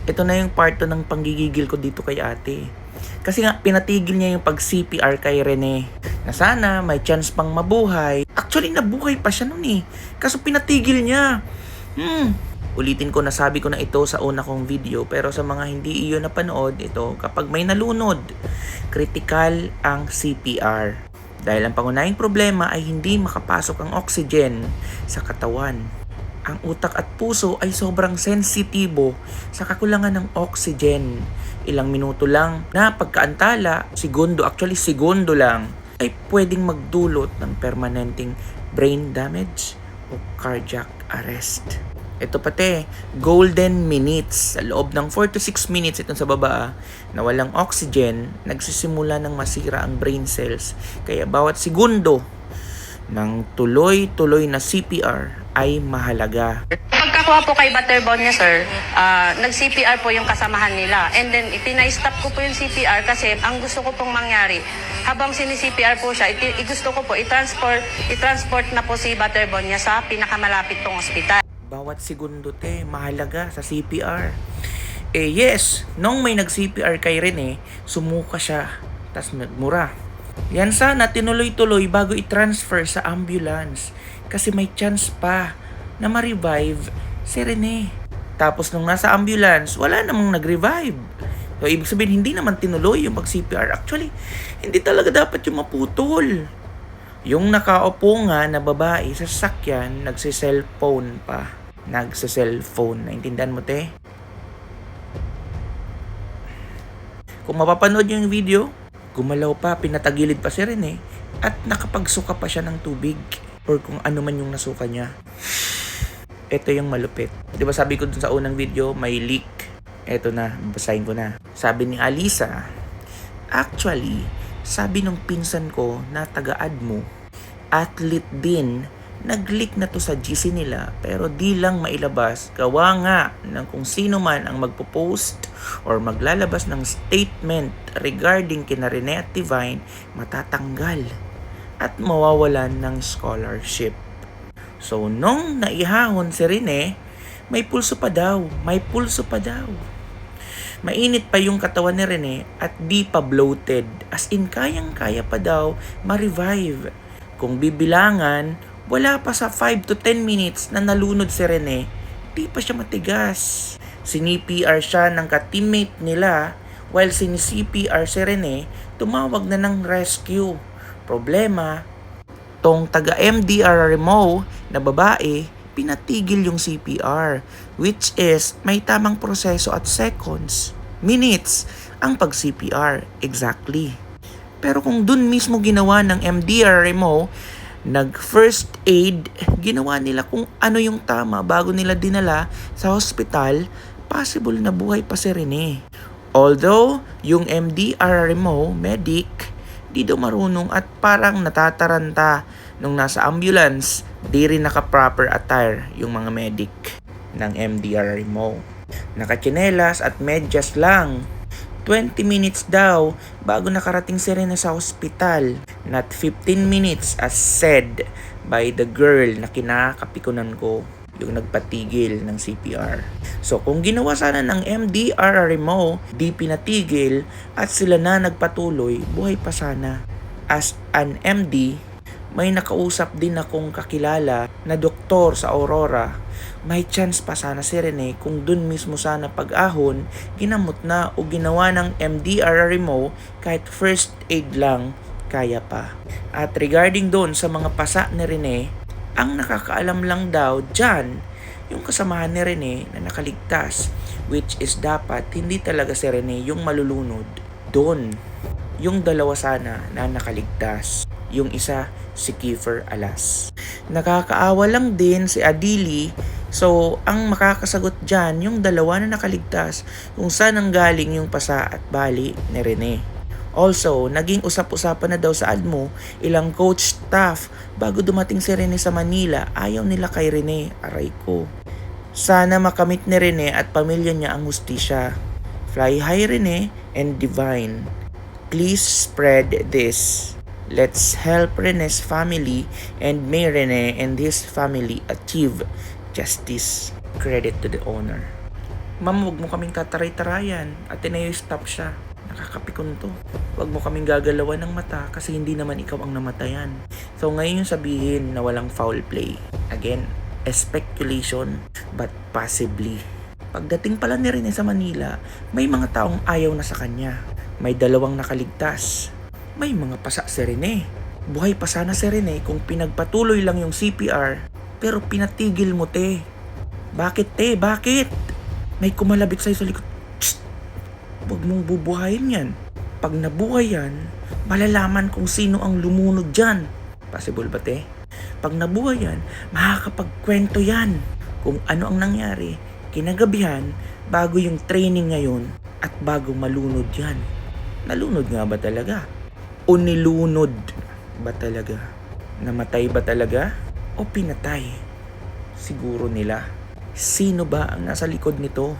Ito na yung part 2 ng panggigigil ko dito kay ate. Kasi nga, pinatigil niya yung pag-CPR kay Rene. Na sana may chance pang mabuhay. Actually, nabuhay pa siya nun eh. Kaso pinatigil niya. Ulitin ko, nasabi ko na ito sa una kong video. Pero sa mga hindi iyon napanood, ito, kapag may nalunod, critical ang CPR. Dahil ang pangunahing problema ay hindi makapasok ang oxygen sa katawan. Ang utak at puso ay sobrang sensitibo sa kakulangan ng oxygen. Ilang minuto lang na pagkaantala, segundo lang, ay pwedeng magdulot ng permanenteng brain damage o cardiac arrest. Ito pati, golden minutes. Sa loob ng 4 to 6 minutes itong sa baba na walang oxygen, nagsisimula ng masira ang brain cells. Kaya bawat segundo ng tuloy-tuloy na CPR ay mahalaga. Pagkakuha po kay Butterbone niya, sir, nag-CPR po yung kasamahan nila. And then, itina-stop ko po yung CPR kasi ang gusto ko pong mangyari, habang sini-CPR po siya, gusto ko po i-transport na po si Butterbone niya sa pinakamalapit pong ospital. Bawat segundo mahalaga sa CPR. Yes, nung may nag-CPR kay Rene, sumuka siya, tas nagmura. Yan sana tinuloy-tuloy bago i-transfer sa ambulance kasi may chance pa na ma-revive si Rene. Tapos nung nasa ambulance, wala namang nag-revive. So, ibig sabihin, hindi naman tinuloy yung pag-CPR. Actually, hindi talaga dapat yung maputol. Yung nakaupo nga na babae sa sasakyan, nagsi-cellphone pa. Nagsi-cellphone. Naintindihan mo, te? Kung mapapanood yung video, gumalaw pa, pinatagilid pa si Rene at nakapagsuka pa siya ng tubig or kung ano man yung nasuka niya. Ito yung malupit. Di ba sabi ko dun sa unang video, may leak. Ito na, basahin ko na. Sabi ni Alisa, actually, sabi nung pinsan ko na taga-Admo, athlete din, nag-leak na to sa GC nila pero di lang mailabas gawa nga ng kung sino man ang magpo-post or maglalabas ng statement regarding kina Rene at Divine matatanggal at mawawalan ng scholarship. So nung naihahon si Rene, may pulso pa daw. Mainit pa yung katawan ni Rene at di pa bloated. As in kayang-kaya pa daw ma-revive. Kung bibilangan, wala pa sa 5 to 10 minutes na nalunod si Rene, di pa siya matigas. Sini-PR siya ng ka-teammate nila while sini-CPR si Rene, tumawag na ng rescue. Problema, tong taga-MDRRMO na babae, pinatigil yung CPR, which is may tamang proseso at seconds, minutes ang pag-CPR, exactly. Pero kung dun mismo ginawa ng MDRMO, nag-first aid, ginawa nila kung ano yung tama bago nila dinala sa hospital, possible na buhay pa si Rene. Although, yung MDRMO, medic, di daw marunong at parang natataranta nung nasa ambulance, di rin naka-proper attire yung mga medic ng MDRMO. Nakatsinelas at medyas lang. 20 minutes daw bago nakarating si Rene sa hospital. Not 15 minutes as said by the girl na kinakapikunan ko, yung nagpatigil ng CPR. So kung ginawa sana ng MDRRMO, di pinatigil at sila na nagpatuloy, buhay pa sana. As an MD, may nakausap din akong kakilala na doktor sa Aurora. May chance pa sana si Rene kung dun mismo sana pag-ahon, ginamot na o ginawa ng MDRRMO kahit first aid lang, kaya pa. At regarding doon sa mga pasa ni Rene, ang nakakaalam lang daw dyan, yung kasamahan ni Rene na nakaligtas, which is dapat hindi talaga si Rene yung malulunod doon. Yung dalawa sana na nakaligtas. Yung isa, si Kiefer Alas. Nakakaawa lang din si Adili. So, ang makakasagot dyan, yung dalawa na nakaligtas kung saan ang galing yung pasa at bali ni Rene. Also, naging usap-usapan na daw sa Admo, ilang coach staff bago dumating si Rene sa Manila, ayaw nila kay Rene, aray ko. Sana makamit ni Rene at pamilya niya ang hustisya. Fly high Rene and Divine. Please spread this. Let's help Rene's family and may Rene and his family achieve justice. Credit to the owner. Ma'am, wag mo kaming tataray-tarayan. Ateneo, stop siya. Nakakapikon to. Wag mo kaming gagalawan ng mata kasi hindi naman ikaw ang namatayan. So ngayon yung sabihin na walang foul play. Again, speculation but possibly. Pagdating pala ni Rene sa Manila, may mga taong ayaw na sa kanya. May 2 nakaligtas. May mga pasa si Rene. Buhay pa sana si Rene kung pinagpatuloy lang yung CPR, pero pinatigil mo, te. Bakit, te? Bakit? May kumalabit sa'yo sa likod. Psst! Huwag mong bubuhayin yan. Pag nabuhay yan, malalaman kung sino ang lumunod dyan. Possible ba, te? Pag nabuhay yan, makakapagkwento yan kung ano ang nangyari kinagabihan bago yung training ngayon at bago malunod yan. Nalunod nga ba talaga? O nilunod ba talaga? Namatay ba talaga? O pinatay? Siguro nila. Sino ba ang nasa likod nito?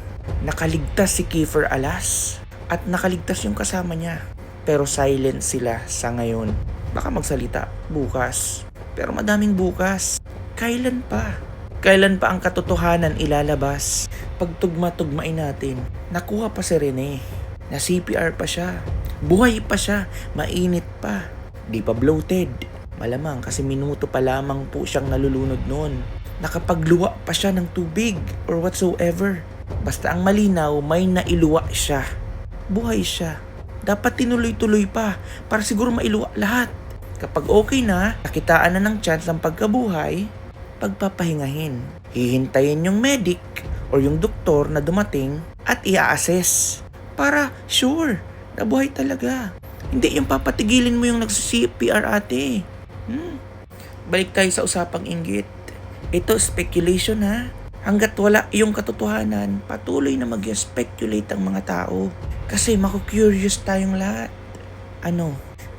Nakaligtas si Kiefer Alas at nakaligtas yung kasama niya. Pero silent sila sa ngayon. Baka magsalita bukas. Pero madaming bukas. Kailan pa? Kailan pa ang katotohanan ilalabas? Pagtugma-tugmain natin, nakuha pa si Rene. Na CPR pa siya. Buhay pa siya. Mainit pa. Di pa bloated. Malamang kasi minuto pa lamang po siyang nalulunod noon. Nakapagluwa pa siya ng tubig or whatsoever. Basta ang malinaw, may nailuwa siya. Buhay siya. Dapat tinuloy-tuloy pa para siguro mailuwa lahat. Kapag okay na, nakitaan na ng chance ng pagkabuhay, pagpapahingahin. Hihintayin yung medic or yung doktor na dumating at i-assess para sure, nabuhay talaga. Hindi yung papatigilin mo yung nagsi-CPR, ate. Balik tayo sa usapang inggit. Ito speculation, ha. Hanggat wala yung katotohanan, patuloy na mag-speculate ang mga tao. Kasi maku-curious tayong lahat. Ano?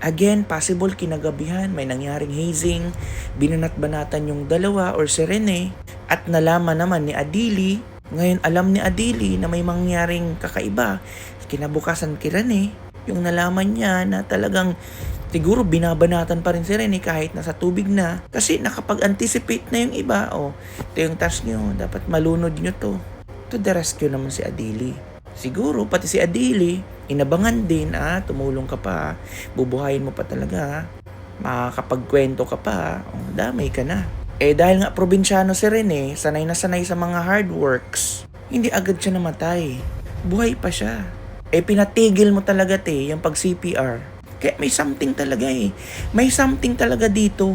Again, possible kinagabihan, may nangyaring hazing, binanat-banatan yung 2 or si Rene, at nalaman naman ni Adili. Ngayon alam ni Adili na may mangyaring kakaiba. Kinabukasan kay Rene, yung nalaman niya na talagang siguro binabanatan pa rin si Rene kahit nasa tubig na. Kasi nakapag-anticipate na yung iba. Ito yung task nyo, dapat malunod nyo to. To the rescue naman si Adili. Siguro pati si Adili, inabangan din, tumulong ka pa, bubuhayin mo pa talaga, makakapagkwento ka pa, damay ka na. Dahil nga probinsyano si Rene, sanay na sanay sa mga hard works, hindi agad siya namatay. Buhay pa siya. Pinatigil mo talaga, te, yung pag-CPR. Kaya may something talaga May something talaga dito.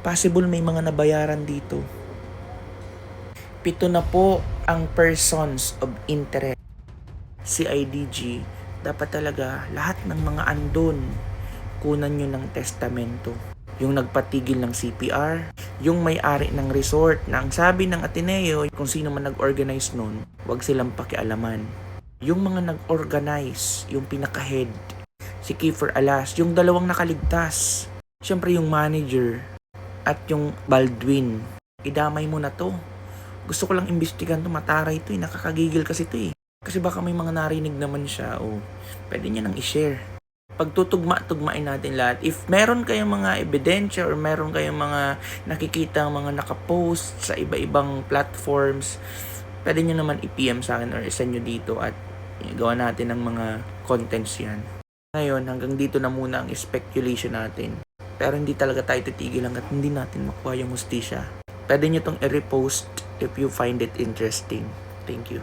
Possible may mga nabayaran dito. 7 na po ang persons of interest. CIDG, dapat talaga lahat ng mga andun, kunan nyo ng testamento. Yung nagpatigil ng CPR, yung may-ari ng resort na ang sabi ng Ateneo, kung sino man nag-organize nun, wag silang pakialaman. Yung mga nag-organize, yung pinaka-head, si Kiefer Alas, yung 2 nakaligtas, syempre yung manager, at yung Baldwin, idamay mo na to. Gusto ko lang imbestigan to, mataray to nakakagigil kasi to Kasi baka may mga narinig naman siya pwede niya nang i-share. Pagtutugma-tugmain natin lahat. If meron kayong mga ebidensya or meron kayong mga nakikita mga nakapost sa iba-ibang platforms, pwede nyo naman i-PM sa akin or isend nyo dito at gawa natin ng mga contents yan. Ngayon, hanggang dito na muna ang speculation natin. Pero hindi talaga tayo titigil hanggat hindi natin makuha yung hustisya. Pwede nyo tong i-repost if you find it interesting. Thank you.